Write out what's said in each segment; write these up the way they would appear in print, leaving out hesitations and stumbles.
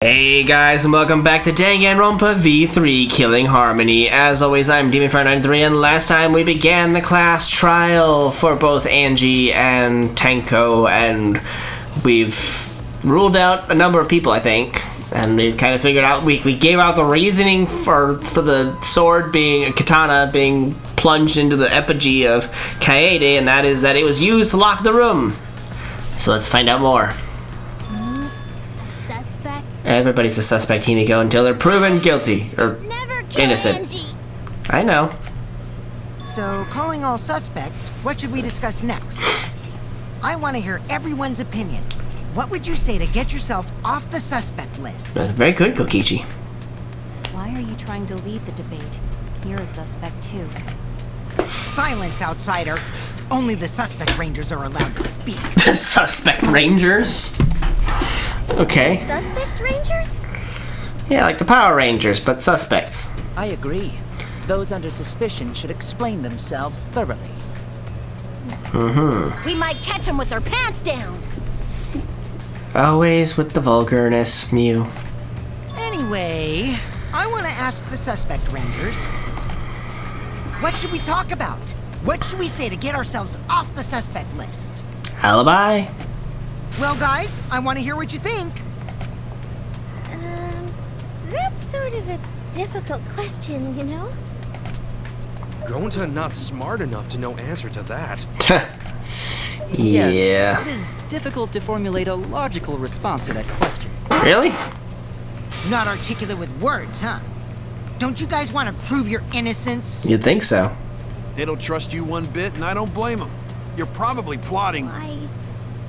Hey guys, and welcome back to Danganronpa V3 Killing Harmony. As always, I'm Demon593, and last time we began the class trial for both Angie and Tenko, and we've ruled out a number of people, I think. And we kind of figured out, we gave out the reasoning for the sword being, a katana being plunged into the effigy of Kaede, and that is that it was used to lock the room. So let's find out more. Everybody's a suspect, Himiko, until they're proven guilty, or innocent. Angie. I know. So, calling all suspects, what should we discuss next? I want to hear everyone's opinion. What would you say to get yourself off the suspect list? That's very good, Kokichi. Why are you trying to lead the debate? You're a suspect, too. Silence, outsider. Only the suspect rangers are allowed to speak. The suspect rangers? Okay. Suspect rangers? Yeah, like the Power Rangers, but suspects. I agree. Those under suspicion should explain themselves thoroughly. We might catch them with their pants down. Always with the vulgarness, Mew. Anyway, I want to ask the suspect rangers. What should we talk about? What should we say to get ourselves off the suspect list? Alibi? Well, guys, I want to hear what you think. That's sort of a difficult question, you know? Gonta not smart enough to know answer to that. Yeah. Yes, it is difficult to formulate a logical response to that question. Really? Not articulate with words, huh? Don't you guys want to prove your innocence? You'd think so. They don't trust you one bit, and I don't blame them. You're probably plotting. Why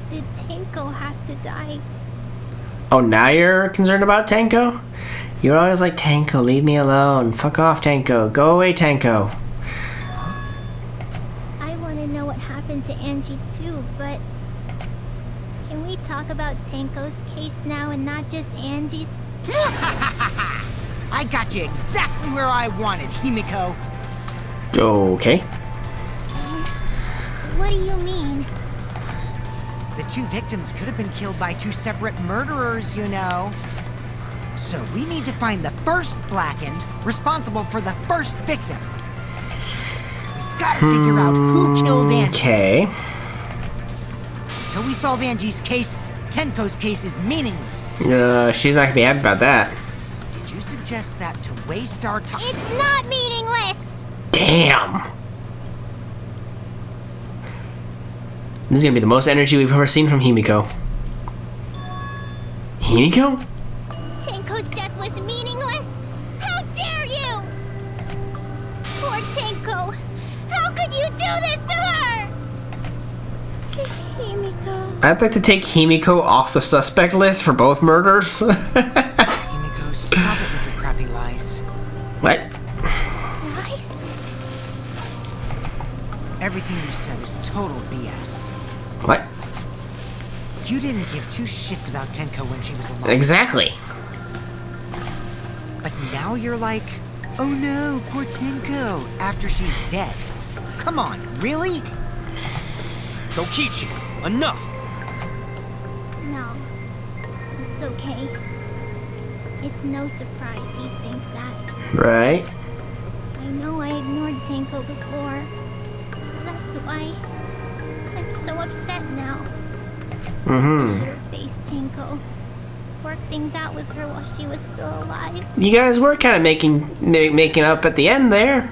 did Tenko have to die? Oh, now you're concerned about Tenko? You're always like, Tenko, leave me alone. Fuck off, Tenko. Go away, Tenko. I want to know what happened to Angie too, but can we talk about Tenko's case now and not just Angie's? I got you exactly where I wanted, Himiko. Okay. What do you mean? The two victims could have been killed by two separate murderers, you know. So we need to find the first Blackened responsible for the first victim. We've got to figure out who killed Angie. Okay. Until we solve Angie's case, Tenko's case is meaningless. She's not gonna be happy about that. Did you suggest that to waste our time? It's not meaningless! Damn. This is gonna be the most energy we've ever seen from Himiko. Himiko? Tenko's death was meaningless? How dare you! Poor Tenko! How could you do this to her? Himiko. I'd like to take Himiko off the suspect list for both murders. Himiko, stop it with your crappy lies. What? Lies? Everything you said is total BS. What? You didn't give two shits about Tenko when she was alive. Exactly. But now you're like, oh no, poor Tenko, after she's dead. Come on, really? Kokichi, enough! No. It's okay. It's no surprise you think that. Right. I know I ignored Tenko before. That's why I'm so upset now. I should have faced Tenko. Worked things out with her while she was still alive. You guys were kind of making up at the end there.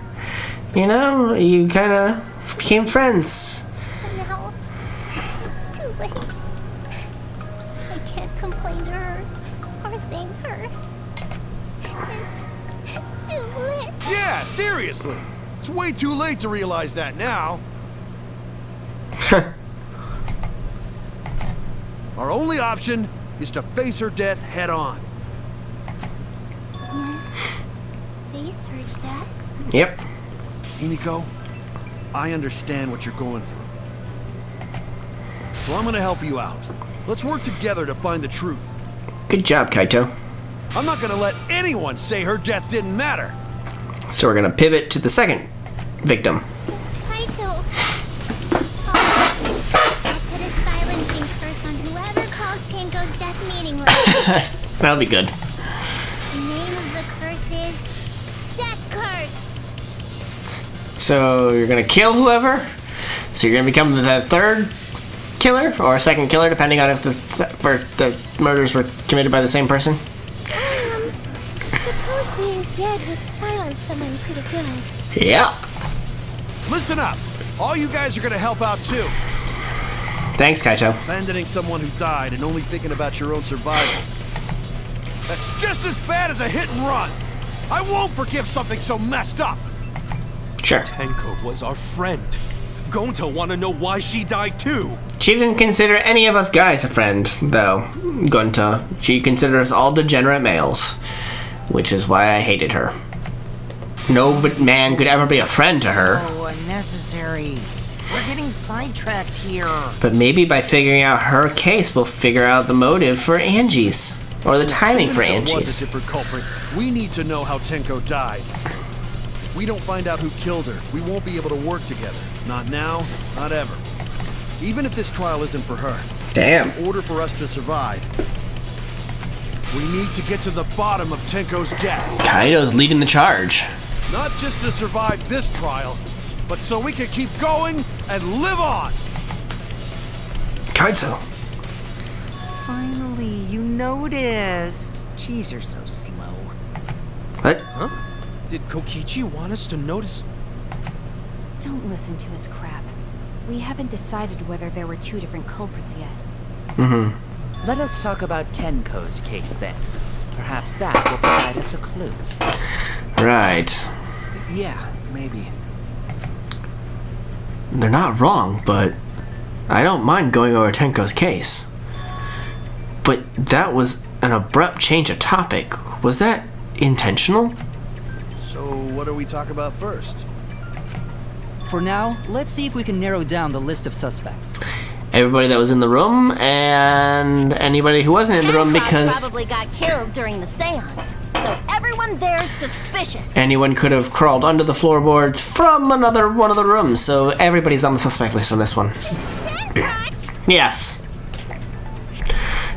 You know, you kind of became friends. But now, it's too late. I can't complain to her or thank her. It's too late. Yeah, seriously. It's way too late to realize that now. Our only option is to face her death head on. Face her death? Yep. Himiko, I understand what you're going through. So I'm gonna help you out. Let's work together to find the truth. Good job, Kaito. I'm not gonna let anyone say her death didn't matter. So we're gonna pivot to the second victim. Kaito! I'll put a silencing curse on whoever calls Tenko's death meaningless. That'll be good. The name of the curse is Death Curse. So you're gonna kill whoever? So you're gonna become the third killer or second killer, depending on if the murders were committed by the same person? Suppose being dead would silence someone pretty good. Yeah. Listen up. All you guys are gonna help out too. Thanks, Kaito. Abandoning someone who died and only thinking about your own survival. That's just as bad as a hit and run. I won't forgive something so messed up. Sure. Tenko was our friend. Gonta wanna know why she died too. She didn't consider any of us guys a friend, though, Gunta. She considered us all degenerate males, which is why I hated her. No man could ever be a friend to her. Oh, unnecessary. We're getting sidetracked here. But maybe by figuring out her case, we'll figure out the motive for Angie's. Or the timing for Even if it was Angie's. a different culprit, we need to know how Tenko died. If we don't find out who killed her, we won't be able to work together. Not now, not ever. Even if this trial isn't for her. Damn. In order for us to survive, we need to get to the bottom of Tenko's death. Kaito's leading the charge. Not just to survive this trial, but so we can keep going and live on. Kaito. Finally, you noticed. Jeez, you're so slow. What? Huh? Did Kokichi want us to notice? Don't listen to his crap. We haven't decided whether there were two different culprits yet. Mm-hmm. Let us talk about Tenko's case then. Perhaps that will provide us a clue. Right. Yeah, maybe. They're not wrong, but I don't mind going over Tenko's case. But that was an abrupt change of topic. Was that intentional? So what do we talk about first? For now, let's see if we can narrow down the list of suspects. Everybody that was in the room and anybody who wasn't in the room, because probably got killed during the seance, so everyone there's suspicious. anyone could have crawled under the floorboards from another one of the rooms, so everybody's on the suspect list on this one. Yes.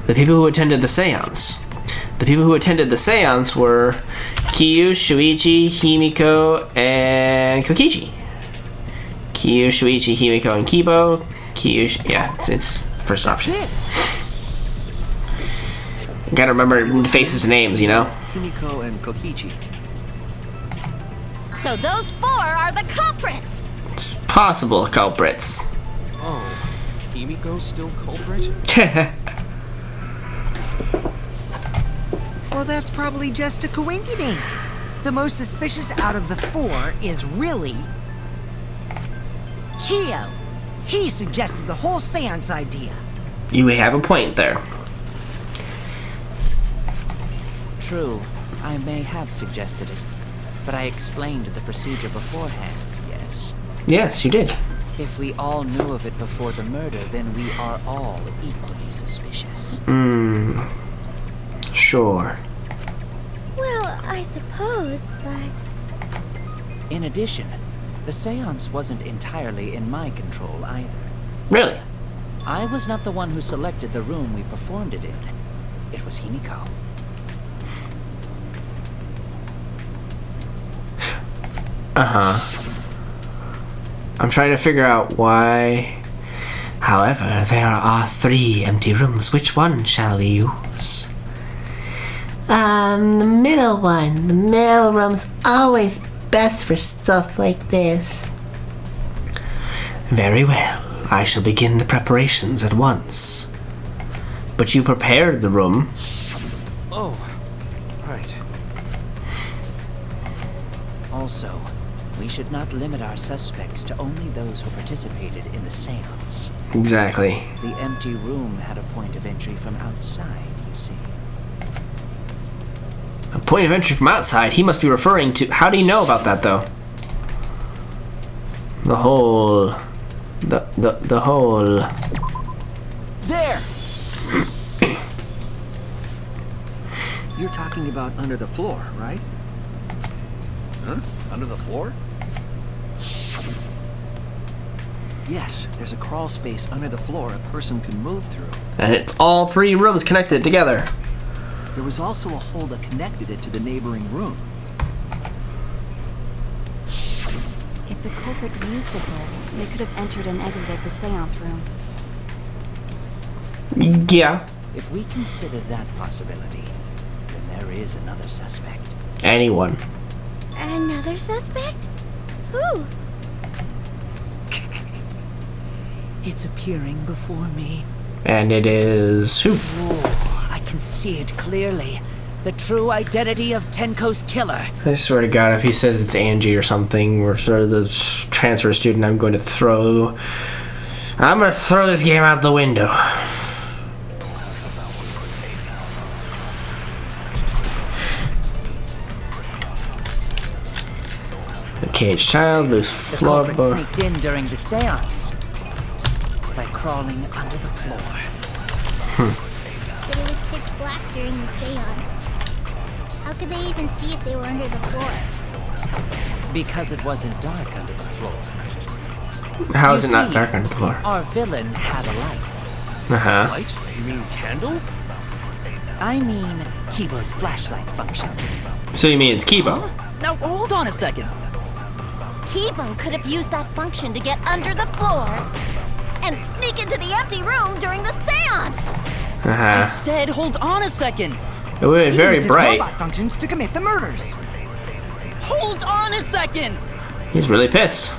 The people who attended the seance. The people who attended the seance were Kyu, Shuichi, Himiko, and Kokichi. Kyu, Shuichi, Himiko, and Kibo. Kyu, yeah, it's first option. You gotta remember faces and names, you know? Himiko and Kokichi. So those four are the culprits. It's possible culprits. Oh, Himiko's still culprit? Well, that's probably just a coinky-dink. The most suspicious out of the four is really Kyo. He suggested the whole seance idea. You have a point there. True, I may have suggested it, but I explained the procedure beforehand, yes? Yes, you did. If we all knew of it before the murder, then we are all equally suspicious. Sure. Well, I suppose, but... In addition, the seance wasn't entirely in my control either. Really? I was not the one who selected the room we performed it in. It was Himiko. Uh-huh. I'm trying to figure out why... However, there are 3 empty rooms. Which one shall we use? The middle one. The middle room's always best for stuff like this. Very well. I shall begin the preparations at once. But you prepared the room. Oh, right. Also, we should not limit our suspects to only those who participated in the seance. Exactly. The empty room had a point of entry from outside, you see. A point of entry from outside? He must be referring to... How do you know about that, though? The whole... The whole... There! You're talking about under the floor, right? Huh? Under the floor? Yes, there's a crawl space under the floor a person can move through. And it's all 3 rooms connected together. There was also a hole that connected it to the neighboring room. If the culprit used the door, they could have entered and exited the seance room. Yeah. If we consider that possibility, then there is another suspect. Anyone. Another suspect? Who? It's appearing before me. And it is who? Oh, I can see it clearly. The true identity of Tenko's killer. I swear to God, if he says it's Angie or something, or sort of the transfer student, I'm going to throw this game out the window. The caged child, loose The floorboard. culprit sneaked in during the seance by crawling under the floor. But it was pitch black during the seance. How could they even see if they were under the floor? Because it wasn't dark under the floor. How You is it not see, dark under the floor? Our villain had a light. Uh-huh. Light? You mean candle? I mean, Kibo's flashlight function. So you mean it's Kibo? Now, hold on a second. Kibo could have used that function to get under the floor and sneak into the empty room during the seance. I Uh-huh. said, hold on a second. It would be He very used his bright. robot functions to commit the murders. Hold on a second. He's really pissed.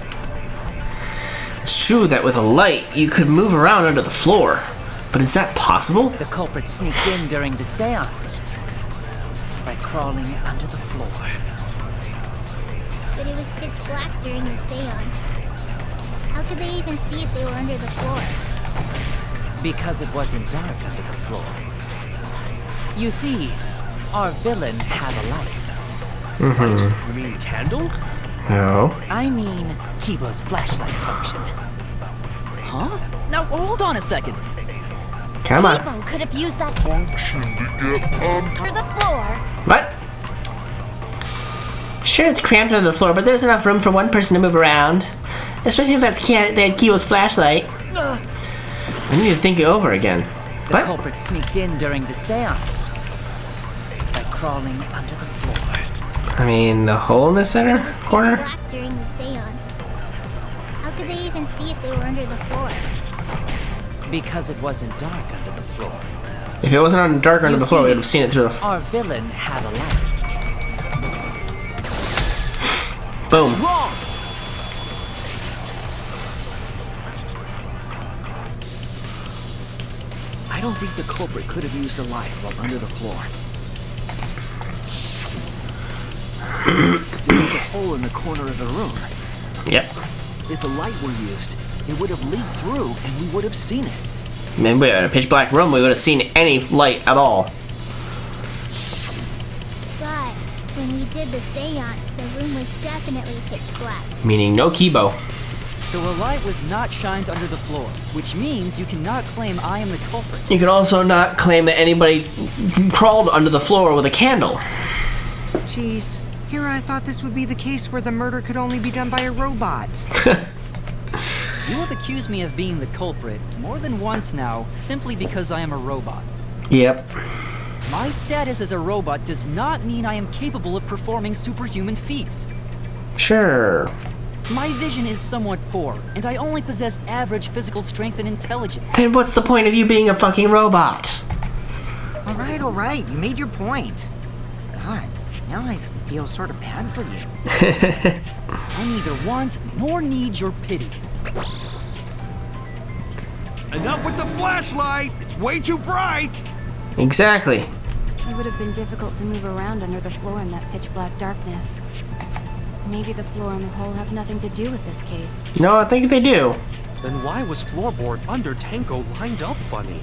It's true that with a light, you could move around under the floor. But is that possible? The culprit sneaked in during the seance by crawling under the floor. But it was pitch black during the seance. How could they even see if they were under the floor? Because it wasn't dark under the floor. You see, our villain had a light. Light? You mean candle? No. I mean, Kibo's flashlight function. Huh? Now, hold on a second. Come on. Kibo could have used that function to get under the floor. What? Sure, it's cramped under the floor, but there's enough room for one person to move around. Especially if that's Kibo's flashlight. I need to think it over again. The What? culprit sneaked in during the seance by crawling under the floor. I mean, the hole in the center It was pitch corner? black during the seance. How could they even see if they were under the floor? Because it wasn't dark under the floor. If it wasn't on dark under You the floor, we see, would have seen it through the... Our villain had a light. Boom. Wrong! I don't think the culprit could have used a light while under the floor. There was a hole in the corner of the room. Yep. If a light were used, it would have leaked through and we would have seen it. Maybe in a pitch black room, we would have seen any light at all. But when we did the seance, the room was definitely pitch black. Meaning no Kibo. So a light was not shined under the floor, which means you cannot claim I am the culprit. You can also not claim that anybody crawled under the floor with a candle. Jeez, here I thought this would be the case where the murder could only be done by a robot. You have accused me of being the culprit more than once now, simply because I am a robot. Yep. My status as a robot does not mean I am capable of performing superhuman feats. Sure. My vision is somewhat poor, and I only possess average physical strength and intelligence. Then what's the point of you being a fucking robot? All right, you made your point. God, now I feel sort of bad for you. I neither want nor need your pity. Enough with the flashlight! It's way too bright! Exactly. It would have been difficult to move around under the floor in that pitch black darkness. Maybe the floor and the hole have nothing to do with this case. No, I think they do. Then why was floorboard under Tenko lined up funny?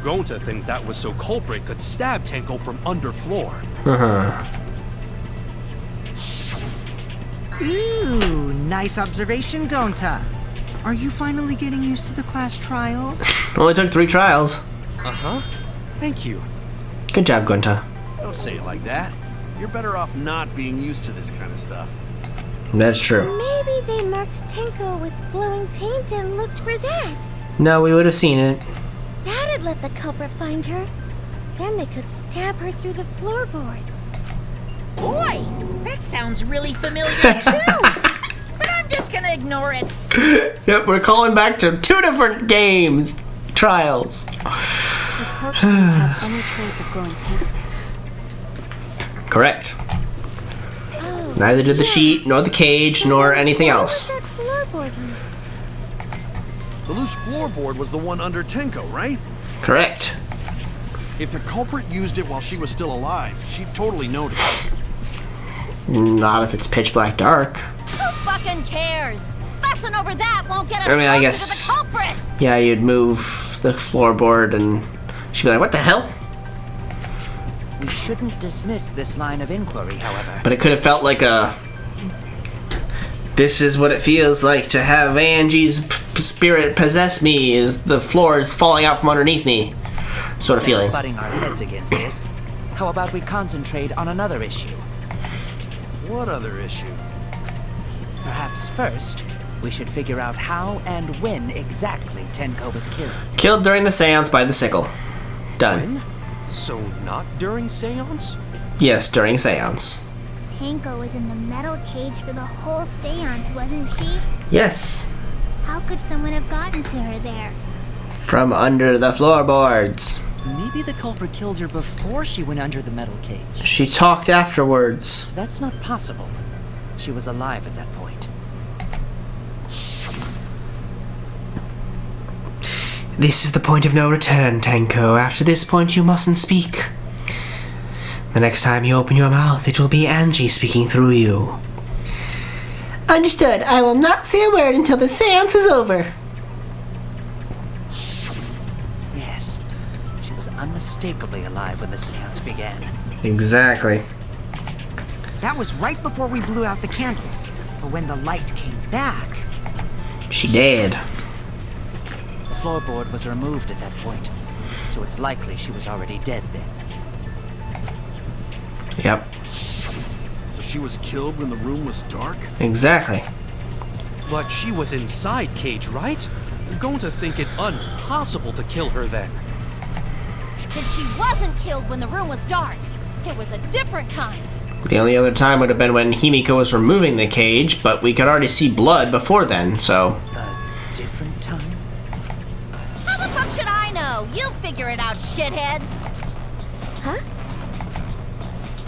Going to think that was so culprit could stab Tenko from underfloor. Uh-huh. Ooh, nice observation, Gonta. Are you finally getting used to the class trials? Only took 3 trials. Uh-huh. Thank you. Good job, Gunta. Don't say it like that. You're better off not being used to this kind of stuff. That's true. Maybe they marked Tenko with glowing paint and looked for that. No, we would have seen it. That did let the culprit find her. Then they could stab her through the floorboards. Boy, that sounds really familiar too. But I'm just gonna ignore it. Yep, we're calling back to 2 different games. Trials. The corpse didn't have any trace of glowing pink. Correct. Oh, Neither did the sheet, nor the cage, nor anything else. That floorboard loose. The loose floorboard was the one under Tenko, right? Correct. If the culprit used it while she was still alive, she'd totally notice. Not if it's pitch black dark. Who fucking cares? Fussing over that won't get us I mean, I closer guess- to the culprit. Yeah, you'd move the floorboard and she'd be like, what the hell? We shouldn't dismiss this line of inquiry, however. But it could have felt like a... This is what it feels like to have Angie's spirit possess me, is the floor is falling out from underneath me. Sort of feeling. Butting our heads against this. How about we concentrate on another issue? What other issue? Perhaps first, we should figure out how and when exactly Tenko was killed. Killed during the seance by the sickle. Done. When? So not during seance? Yes, during seance. Tenko was in the metal cage for the whole seance, wasn't she? Yes. How could someone have gotten to her there? From under the floorboards. Maybe the culprit killed her before she went under the metal cage. She talked afterwards. That's not possible. She was alive at that point. This is the point of no return, Tenko. After this point, you mustn't speak. The next time you open your mouth, it will be Angie speaking through you. Understood. I will not say a word until the seance is over. Yes, she was unmistakably alive when the seance began. Exactly. That was right before we blew out the candles. But when the light came back... She did. The floorboard was removed at that point, so it's likely she was already dead then. Yep. So she was killed when the room was dark? Exactly. But she was inside Cage, right? You're going to think it impossible to kill her then. Then she wasn't killed when the room was dark. It was a different time. The only other time would have been when Himiko was removing the cage, but we could already see blood before then, so... A different time? How the fuck should I know? You figure it out, shitheads. Huh?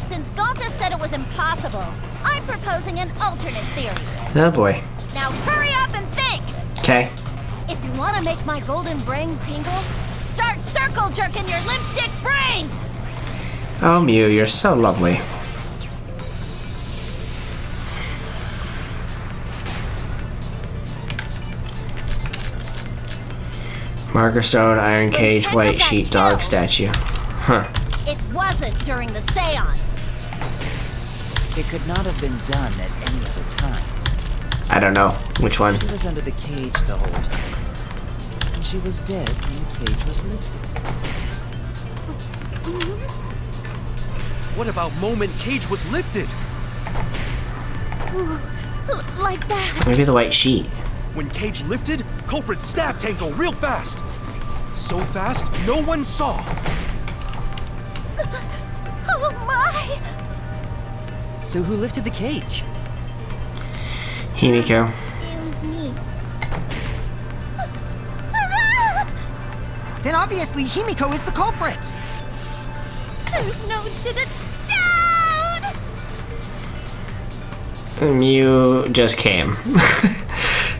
Since Gonta said it was impossible, I'm proposing an alternate theory. Oh boy. Now hurry up and think! Okay. If you want to make my golden brain tingle, start circle jerking your limp dick brains! Oh, Mew, you're so lovely. Marker stone, iron cage, white sheet, dog statue. Huh. It wasn't during the seance. It could not have been done at any other time. I don't know. Which one? She was under the cage the whole time. And she was dead when the cage was lifted. What about moment Cage was lifted? Like that. Maybe the white sheet. When Cage lifted, culprit stabbed Tenko real fast. So fast, no one saw. Oh my! So who lifted the cage? Himiko. It was me. Then obviously Himiko is the culprit. There's no down! Mew just came.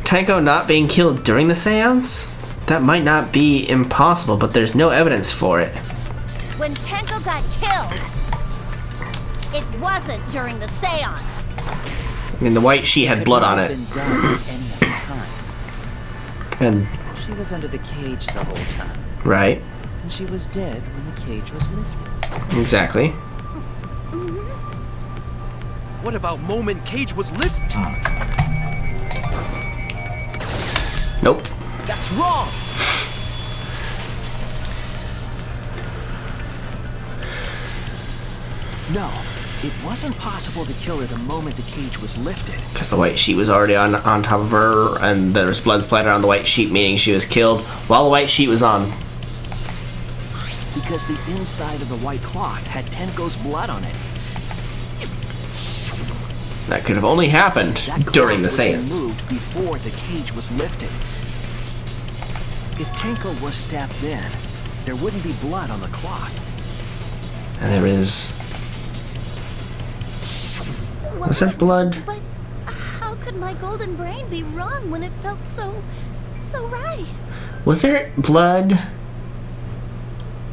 Tenko not being killed during the seance? That might not be impossible, but there's no evidence for it. When Tenko got killed, it wasn't during the seance. I mean, the white sheet had Could blood not on have it. been done at any other time. And, She was under the cage the whole time. right. And she was dead when the cage was lifted. Exactly. What about moment Cage was lifted? Nope. That's wrong! No, it wasn't possible to kill her the moment the cage was lifted. Because the white sheet was already on top of her, and there was blood splattered on the white sheet, meaning she was killed while the white sheet was on. Because the inside of the white cloth had Tenko's blood on it. That could have only happened That during the cloth was seance. removed before the cage was lifted. If Tenko was stabbed then, there wouldn't be blood on the cloth. And there is... Was there blood? But how could my golden brain be wrong when it felt so right? Was there blood?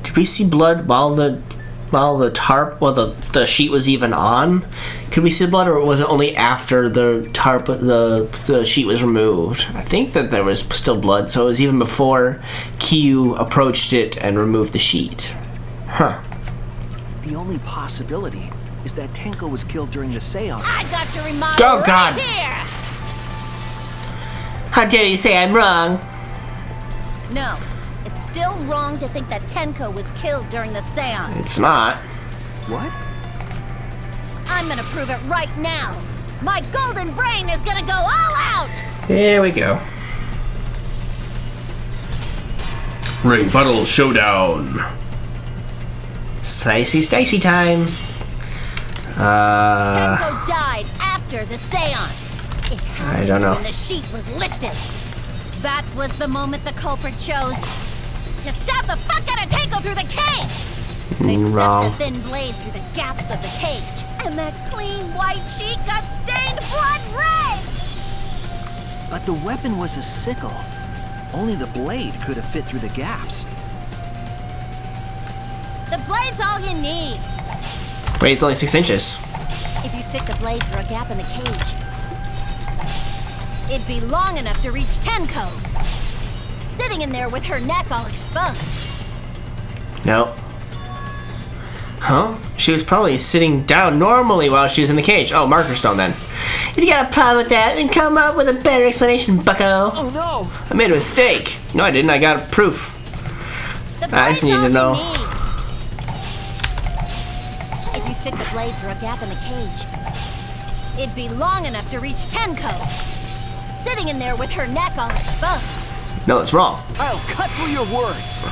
Did we see blood while the tarp, the sheet was even on? Could we see blood, or was it only after the tarp, the sheet was removed? I think that there was still blood, so it was even before Kyu approached it and removed the sheet. Huh. The only possibility is that Tenko was killed during the seance. I got your remodel Oh, God. right here! How dare you say I'm wrong? No, it's still wrong to think that Tenko was killed during the seance. It's not. What? I'm gonna prove it right now. My golden brain is gonna go all out! Here we go. Rebuttal showdown. Slicey time. Tenko died after the seance. It happened I don't know. when the sheet was lifted. That was the moment the culprit chose to stab the fuck out of Tenko through the cage. They Wrong. stuffed the thin blade through the gaps of the cage, and that clean white sheet got stained blood red. But the weapon was a sickle. Only the blade could have fit through the gaps. The blade's all you need. Wait, it's only 6 inches. If you stick the blade through a gap in the cage, it'd be long enough to reach Tenko, sitting in there with her neck all exposed. No. Huh? She was probably sitting down normally while she was in the cage. Oh, marker stone then. If you got a problem with that, then come up with a better explanation, bucko. Oh no! I made a mistake. No, I didn't. I got proof. The I just need to know. If you stick the blade through a gap in the cage, it'd be long enough to reach Tenko, sitting in there with her neck all exposed. No, it's wrong. I'll cut through your words.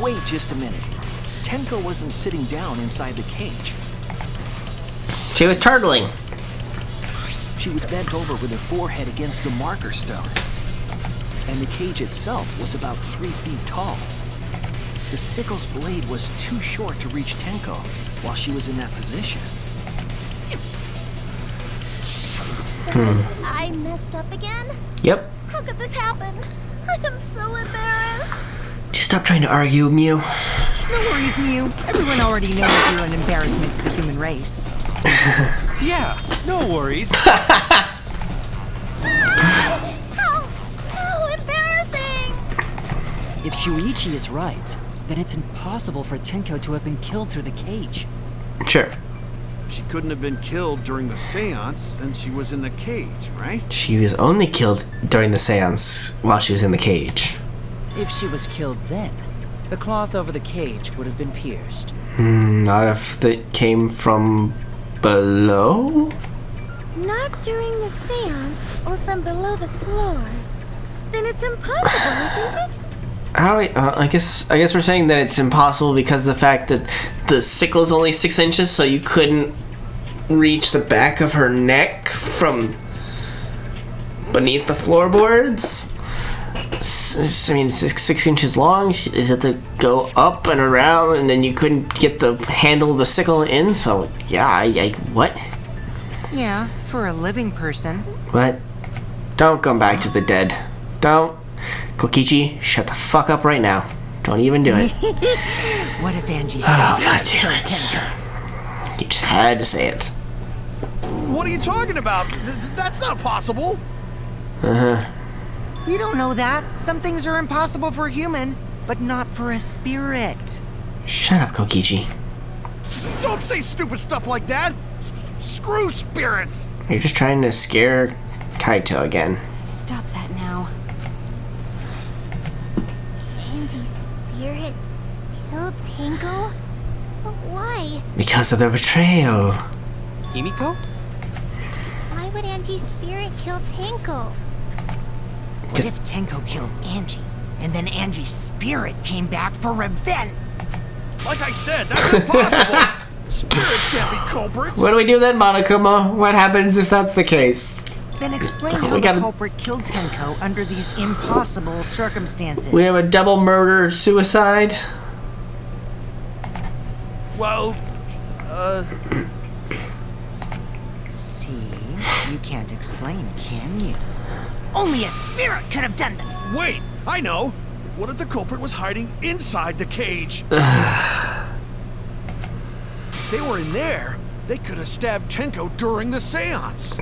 Wait just a minute. Tenko wasn't sitting down inside the cage. She was turtling. She was bent over with her forehead against the marker stone. And the cage itself was about 3 feet tall. The sickle's blade was too short to reach Tenko while she was in that position. I messed up again? Yep. How could this happen? I am so embarrassed. Just stop trying to argue, Mew. No worries, Mew. Everyone already knows you're an embarrassment to the human race. Yeah, no worries. How embarrassing! If Shuichi is right, then it's impossible for Tenko to have been killed through the cage. Sure. She couldn't have been killed during the seance since she was in the cage, right? She was only killed during the seance while she was in the cage. If she was killed then, the cloth over the cage would have been pierced. Not if it came from below? Not during the seance or from below the floor. Then it's impossible, isn't it? I guess we're saying that it's impossible because of the fact that the sickle is only 6 inches, so you couldn't reach the back of her neck from beneath the floorboards. I mean, it's 6 inches long. Is it to go up and around, and then you couldn't get the handle of the sickle in? So yeah, what? Yeah, for a living person. What? Don't come back to the dead. Don't. Kokichi, shut the fuck up right now. Don't even do it. What if Angie? Oh, god damn it. You just had to say it. What are you talking about? That's not possible. Uh-huh. You don't know that. Some things are impossible for a human, but not for a spirit. Shut up, Kokichi. Don't say stupid stuff like that. Screw spirits. You're just trying to scare Kaito again. Stop that now. Angie's spirit killed Tenko? But why? Because of the betrayal. Himiko? Why would Angie's spirit kill Tenko? What if Tenko killed Angie, and then Angie's spirit came back for revenge? Like I said, that's impossible! Spirits can't be culprits! What do we do then, Monokuma? What happens if that's the case? Then explain how the culprit killed Tenko under these impossible circumstances. We have a double murder suicide. Well, See? You can't explain, can you? Only a spirit could have done that! wait! I know! What if the culprit was hiding inside the cage? If they were in there, they could have stabbed Tenko during the seance.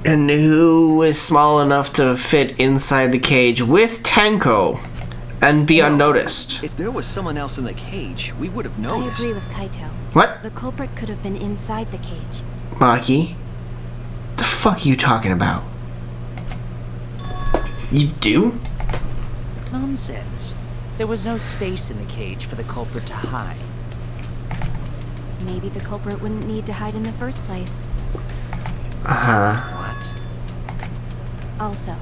And who is small enough to fit inside the cage with Tenko and be unnoticed? If there was someone else in the cage, we would have I noticed. agree with Kaito. What? The culprit could have been inside the cage. Maki? The fuck are you talking about? You do? Nonsense. There was no space in the cage for the culprit to hide. Maybe the culprit wouldn't need to hide in the first place. Uh-huh. What? Also,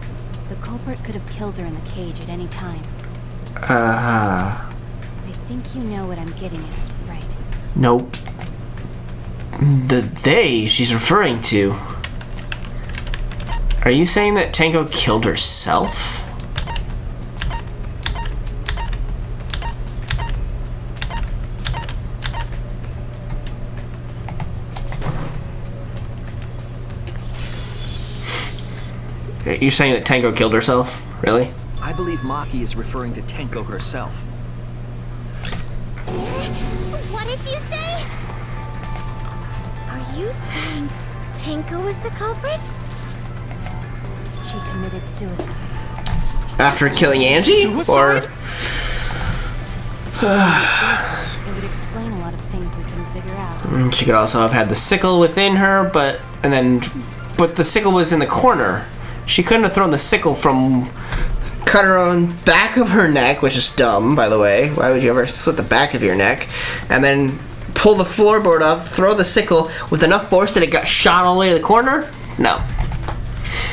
the culprit could have killed her in the cage at any time. Uh-huh. I think you know what I'm getting at, right? Nope. The they she's referring to. Are you saying that Tenko killed herself? You're saying that Tenko killed herself? Really? I believe Maki is referring to Tenko herself. What did you say? Are you saying Tenko was the culprit? She committed suicide. After killing Angie? Suicide? Or It would explain a lot of things we couldn't figure out. she could also have had the sickle within her, but the sickle was in the corner. She couldn't have thrown the sickle from cut her own back of her neck, which is dumb, by the way. Why would you ever slit the back of your neck? And then pull the floorboard up, throw the sickle with enough force that it got shot all the way to the corner? No.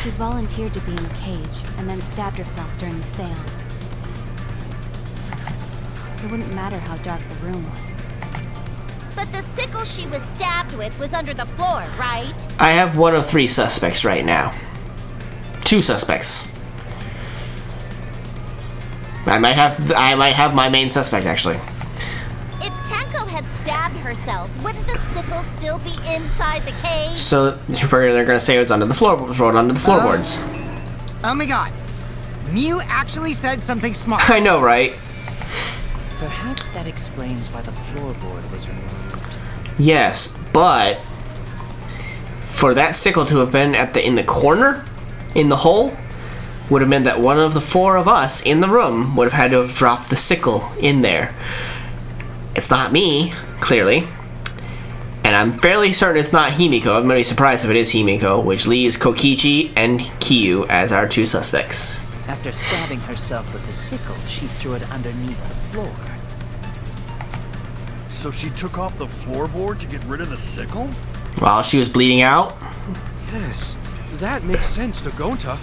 She volunteered to be in the cage and then stabbed herself during the seance. It wouldn't matter how dark the room was. But the sickle she was stabbed with was under the floor, right? I have one of 3 suspects right now. 2 suspects. I might have my main suspect actually. If Tenko had stabbed herself, wouldn't the sickle still be inside the cage? So they're gonna say it's under the floorboards. Oh my god. Mew actually said something smart. I know, right? Perhaps that explains why the floorboard was removed. Yes, but for that sickle to have been in the corner, in the hole, would have meant that one of the 4 of us in the room would have had to have dropped the sickle in there. It's not me, clearly. And I'm fairly certain it's not Himiko. I'm gonna be surprised if it is Himiko, which leaves Kokichi and Kyu as our 2 suspects. After stabbing herself with the sickle, she threw it underneath the floor. So she took off the floorboard to get rid of the sickle? While she was bleeding out? Yes, that makes sense to Gonta.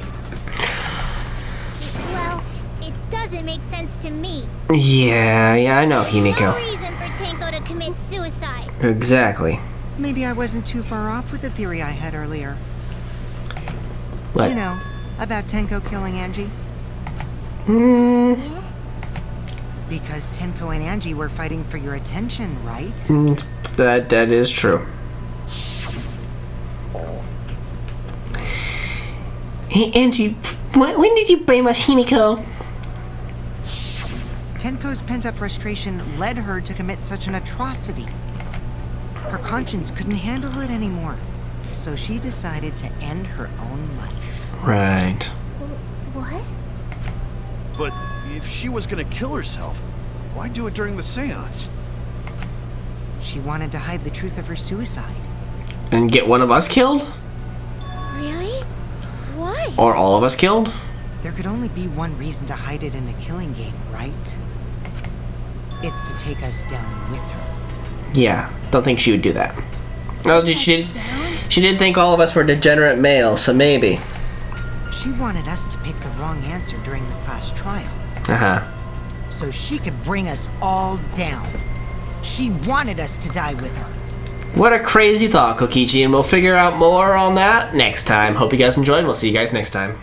Well, it doesn't make sense to me. Yeah, I know, No Himiko. reason for Tenko to commit suicide. Exactly. Maybe I wasn't too far off with the theory I had earlier. What? You know, about Tenko killing Angie. Because Tenko and Angie were fighting for your attention, right? That is true. Hey, Angie, when did you brainwash Himiko? Tenko's pent-up frustration led her to commit such an atrocity. Her conscience couldn't handle it anymore, so she decided to end her own life. Right. What? But if she was gonna kill herself, why do it during the seance? She wanted to hide the truth of her suicide. And get one of us killed? Really? Why? Or all of us killed? There could only be one reason to hide it in a killing game, right? It's to take us down with her. Yeah, don't think she would do that. Oh, she did think all of us were degenerate males, so maybe. She wanted us to pick the wrong answer during the class trial. Uh-huh. So she could bring us all down. She wanted us to die with her. What a crazy thought, Kokichi, and we'll figure out more on that next time. Hope you guys enjoyed. We'll see you guys next time.